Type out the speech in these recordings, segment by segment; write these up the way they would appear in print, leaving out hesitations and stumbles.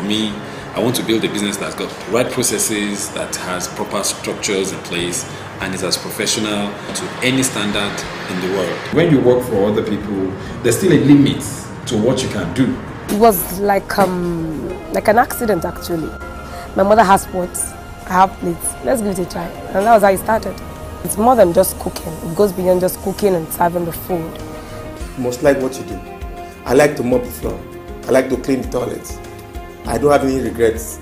me, I want to build a business that's got the right processes, that has proper structures in place, and is as professional to any standard in the world. When you work for other people, there's still a limit to what you can do. It was like an accident actually. My mother has pots, I have plates. Let's give it a try. And that was how it started. It's more than just cooking. It goes beyond just cooking and serving the food. You must like what you do. I like to mop the floor. I like to clean the toilets. I don't have any regrets.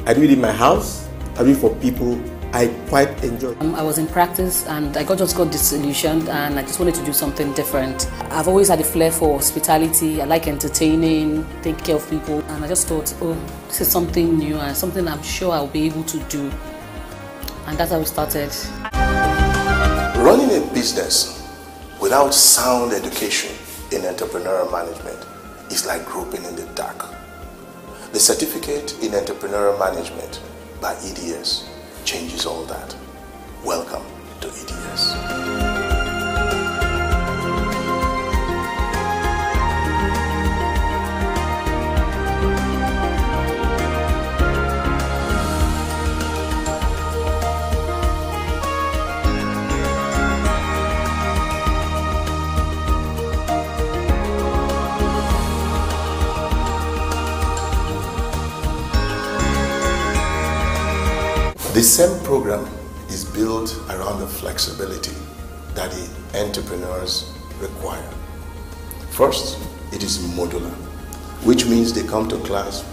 I do it in my house. I do it for people I quite enjoy. I was in practice and I just got disillusioned and I just wanted to do something different. I've always had a flair for hospitality. I like entertaining, taking care of people, and I just thought, oh, this is something new and something I'm sure I'll be able to do. And that's how we started. Running a business without sound education in entrepreneurial management is like groping in the dark. The certificate in entrepreneurial management by EDS changes all that. Welcome to EDS. The SEM program is built around the flexibility that the entrepreneurs require. First, it is modular, which means they come to class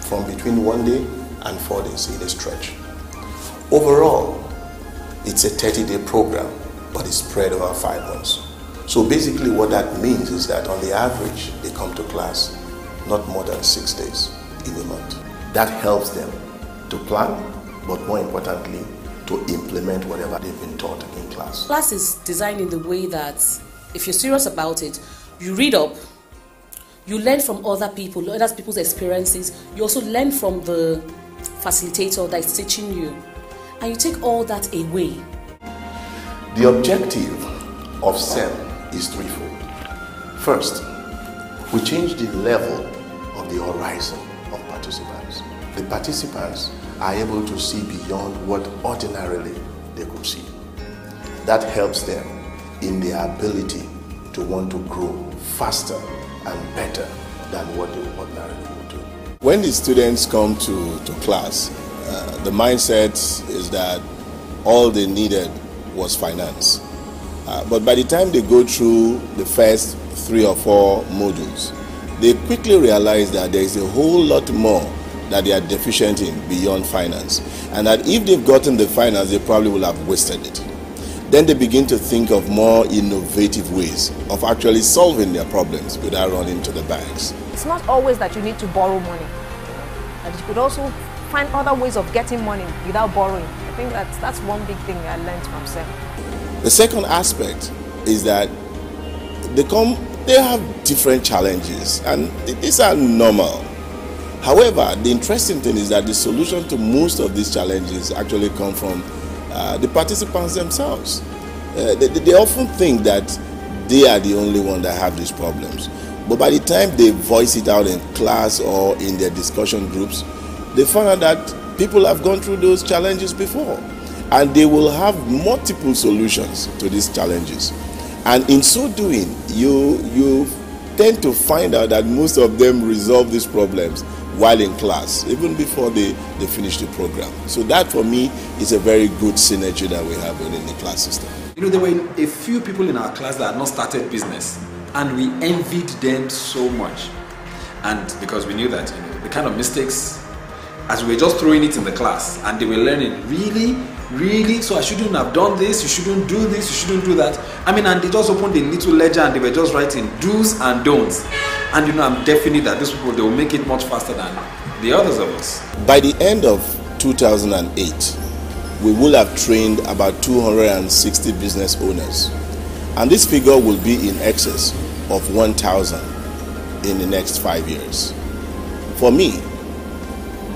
from between 1 day and 4 days in a stretch. Overall, it's a 30-day program, but it's spread over 5 months. So basically what that means is that on the average, they come to class not more than 6 days in a month. That helps them to plan, but more importantly, to implement whatever they've been taught in class. Class is designed in the way that if you're serious about it, you read up, you learn from other people, other people's experiences, you also learn from the facilitator that is teaching you, and you take all that away. The objective of SEM is threefold. First, we change the level of the horizon of participants. The participants are able to see beyond what ordinarily they could see. That helps them in their ability to want to grow faster and better than what they ordinarily would do. When the students come to class, the mindset is that all they needed was finance. But by the time they go through the first 3 or 4 modules, they quickly realize that there is a whole lot more that they are deficient in beyond finance, and that if they've gotten the finance, they probably will have wasted it. Then they begin to think of more innovative ways of actually solving their problems without running to the banks. It's not always that you need to borrow money, and you could also find other ways of getting money without borrowing. I think that's one big thing I learned from SEM. The second aspect is that they have different challenges, and these are normal. However, the interesting thing is that the solution to most of these challenges actually come from the participants themselves. They often think that they are the only one that have these problems. But by the time they voice it out in class or in their discussion groups, they find out that people have gone through those challenges before. And they will have multiple solutions to these challenges. And in so doing, you tend to find out that most of them resolve these problems while in class, even before they finish the program. So that for me is a very good synergy that we have within the class system. You know, there were a few people in our class that had not started business, and we envied them so much. And because we knew that, you know, the kind of mistakes, as we were just throwing it in the class, and they were learning, really, so I shouldn't have done this, you shouldn't do this, you shouldn't do that. I mean, and they just opened a little ledger and they were just writing do's and don'ts. And you know, I'm definitely that these people, they will make it much faster than the others of us. By the end of 2008, we will have trained about 260 business owners. And this figure will be in excess of 1,000 in the next 5 years. For me,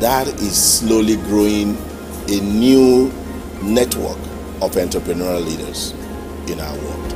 that is slowly growing a new network of entrepreneurial leaders in our world.